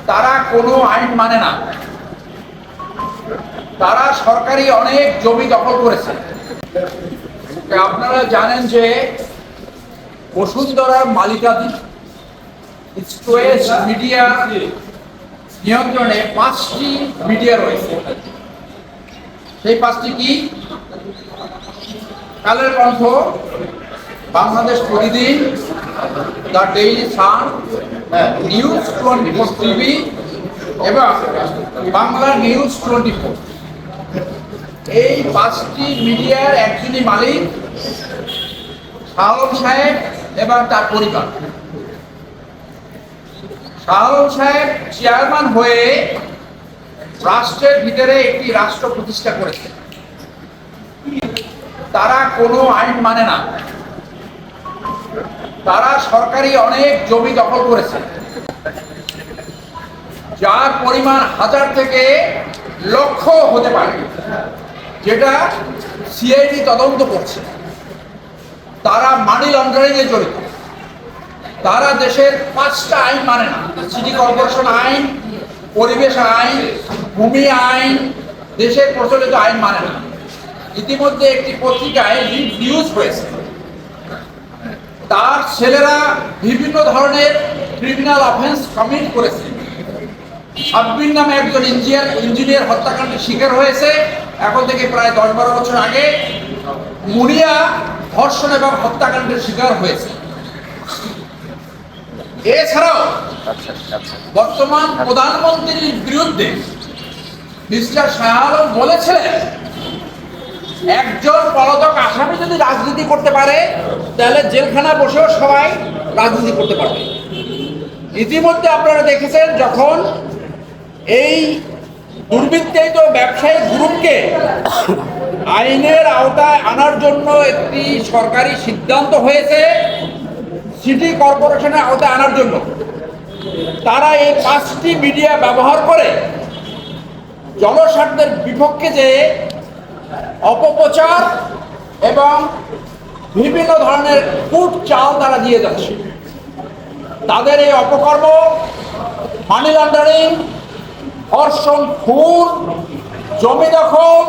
তারা কোনো আইন মানে না। তারা সরকারি অনেক জমি দখল করেছে। আপনারা জানেন যে বসুন্ধরার মালিকাধীন মিডিয়া নিয়ন্ত্রণে 5টি মিডিয়া রয়েছে। সেই 5টি কি? কালের Kantho, Bangladesh Pratidin, the daily sun, news 24 TV এবং বাংলা নিউজ 24। এই 5টি মিডিয়ার একজনই মালিক শাহ আলম সাহেব এবং তার পরিবার। শাহ আলম সাহেব চেয়ারম্যান হয়ে রাষ্ট্রের ভিতরে একটি রাষ্ট্র প্রতিষ্ঠা করেছে। তারা কোনো আইন মানে না। তারা সরকারি অনেক জমি দখল করেছে, যার পরিমাণ 1000 থেকে লক্ষ হতে পারে, যেটা সিআইডি তদন্ত করছে। তারা মানি লন্ডারিং এ জড়িত। তারা দেশের 5টা আইন মানে না। সিটি কর্পোরেশন আইন, পরিবেশ আইন, ভূমি আইন, দেশের প্রচলিত আইন মানে না। ইতিমধ্যে একটি পত্রিকায় লিড নিউজ হয়েছে, তার ছেলেরা বিভিন্ন ধরনের ক্রিমিনাল অফেন্স কমিট করেছে। সাব্বির নামে একজন ইঞ্জিনিয়ার হত্যাকাণ্ডের শিকার হয়েছে এখন থেকে প্রায় 10-12 বছর আগে। মুনিয়া ধর্ষণ এবং হত্যাকাণ্ডের শিকার হয়েছে। এছাড়াও বর্তমান প্রধানমন্ত্রীর বিরুদ্ধে মিস্টার শাহ আলম বলেছিলেন, একজন পলাতক আসামি যদি রাজনীতি করতে পারে তাহলে জেলখানা বসেও সবাই রাজনীতি করতে পারবে। ইতিমধ্যে আপনারা দেখেছেন, যখন এই দুর্বৃত্তায়িত ব্যবসায়িক গ্রুপকে আইনের আওতায় আনার জন্য একটি সরকারি সিদ্ধান্ত হয়েছে, সিটি কর্পোরেশনের আওতায় আনার জন্য, তারা এই 5টি মিডিয়া ব্যবহার করে জনস্বার্থের বিপক্ষে যে অপপ্রচার এবং বিভিন্ন ধরনের কূট চাল তারা দিয়ে যাচ্ছে। তাদের এই অপকর্ম, মানি লন্ডারিং, ধর্ষণ, খুন, জমি দখল,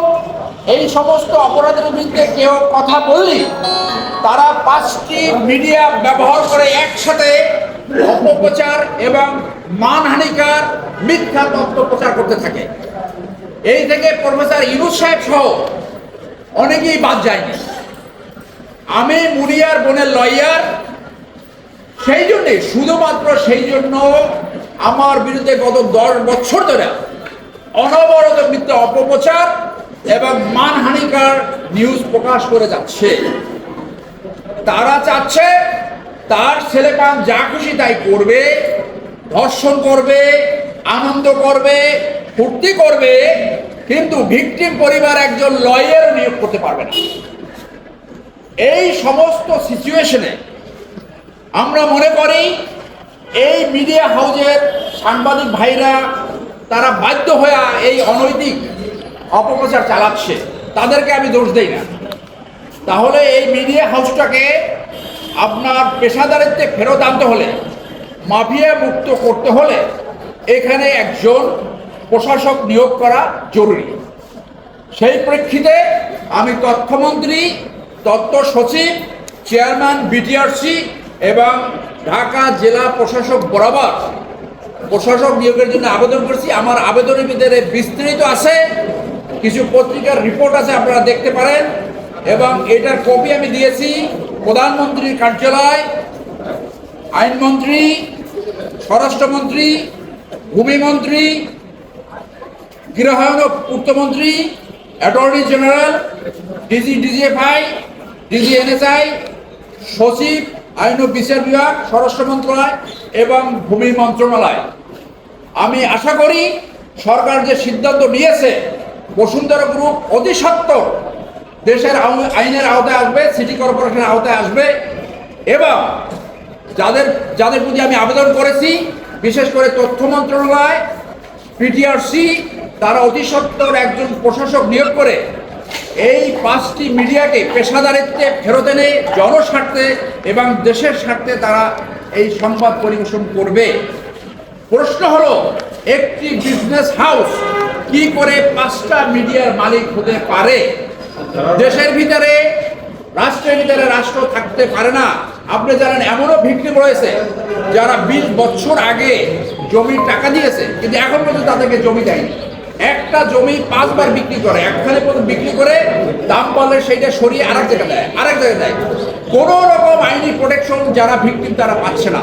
এই সমস্ত অপরাধের বিরুদ্ধে কেউ কথা বললি তারা 5টি মিডিয়া ব্যবহার করে একসাথে অপপ্রচার এবং মানহানিকার মিথ্যা তথ্য প্রচার করতে থাকে। এই থেকে প্রফেসর ইউনূস সাহেব সহ অনেকেই বাদ যায়নি। আমি মুনিয়ার বোনের লয়ার, সেই জন্যে, শুধুমাত্র সেই জন্য আমার বিরুদ্ধে গত 10 বছর ধরে অনবরত মিথ্যা অপপ্রচার এবং মানহানিকার নিউজ প্রকাশ করে যাচ্ছে। তারা চাচ্ছে তার ছেলেপান যা খুশি তাই করবে, ধর্ষণ করবে, আনন্দ করবে, ফুর্তি করবে, কিন্তু ভিকটিম পরিবার একজন লয়ার নিয়োগ করতে পারবে না। এই সমস্ত সিচুয়েশনে আমরা মনে করি এই মিডিয়া হাউজের সাংবাদিক ভাইরা তারা বাধ্য হয়ে এই অনৈতিক অপপ্রচার চালাচ্ছে, তাদেরকে আমি দোষ দেই না। তাহলে এই মিডিয়া হাউসটাকে আপনার পেশাদারিত্বে ফেরত আনতে হলে, মাফিয়া মুক্ত করতে হলে এখানে একজন প্রশাসক নিয়োগ করা জরুরি। সেই প্রেক্ষিতে আমি তথ্যমন্ত্রী, তথ্য সচিব, চেয়ারম্যান বিটিআরসি এবং ঢাকা জেলা প্রশাসক বরাবর প্রশাসক নিয়োগের জন্য আবেদন করেছি। আমার আবেদনের ভিতরে বিস্তারিত আছে, কিছু পত্রিকার রিপোর্ট আছে, আপনারা দেখতে পারেন, এবং এটার কপি আমি দিয়েছি প্রধানমন্ত্রীর কার্যালয়, আইনমন্ত্রী, স্বরাষ্ট্রমন্ত্রী, ভূমিমন্ত্রী, গৃহায়ন ও পূর্তমন্ত্রী, অ্যাটর্নি জেনারেল, ডিজিএফআই, ডিজিএনএসআই, সচিব, আইন ও বিচার বিভাগ, স্বরাষ্ট্র মন্ত্রণালয় এবং ভূমি মন্ত্রণালয়। আমি আশা করি সরকার যে সিদ্ধান্ত নিয়েছে, বসুন্ধরা গ্রুপ অতি সত্বর দেশের আইনের আওতায় আসবে, সিটি কর্পোরেশনের আওতায় আসবে, এবং যাদের প্রতি আমি আবেদন করেছি, বিশেষ করে তথ্য মন্ত্রণালয়, পিটিআরসি, তারা অতি সত্বর একজন প্রশাসক নিয়োগ করে এই 5টি মিডিয়াকে পেশাদারিত্বে ফেরত এনে জনস্বার্থে এবং দেশের স্বার্থে তারা এই সংবাদ পরিবেশন করবে। প্রশ্ন হলো, একটি বিজনেস হাউস কি করে 5টা মিডিয়ার মালিক হতে পারে? দেশের ভিতরে, রাষ্ট্রের ভিতরে রাষ্ট্র থাকতে পারে না। আপনি জানেন এমনও ভিক্টিম রয়েছে যারা 20 বছর আগে জমির টাকা দিয়েছে, কিন্তু এখন পর্যন্ত তাদেরকে জমি দেয়নি। একটা জমি 5 বার বিক্রি করে, একখানে পর্যন্ত বিক্রি করে দাম পারলে সেইটা সরিয়ে আরেক জায়গায় দেয়, আরেক জায়গায় দেয়। কোন রকম আইনি প্রোটেকশন যারা ভিক্টিম তারা পাচ্ছে না।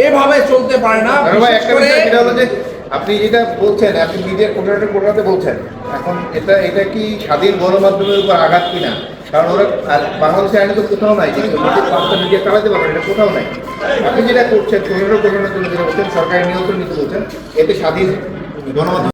এভাবে চলতে পারে না। আপনি যেটা বলছেন, আপনি মিডিয়ার কোটাতে বলছেন, এখন এটা কি স্বাধীন গণমাধ্যমের উপর আঘাত কিনা? কারণ ওরা বাংলাদেশের আইনে তো কোথাও নাই যে 5টা মিডিয়া চালাতে পারবেন, এটা কোথাও নাই। আপনি যেটা করছেন 15 জন্য যেটা বলছেন সরকারি নিয়ন্ত্রণ নিতে বলছেন, এতে স্বাধীন গণমাধ্যম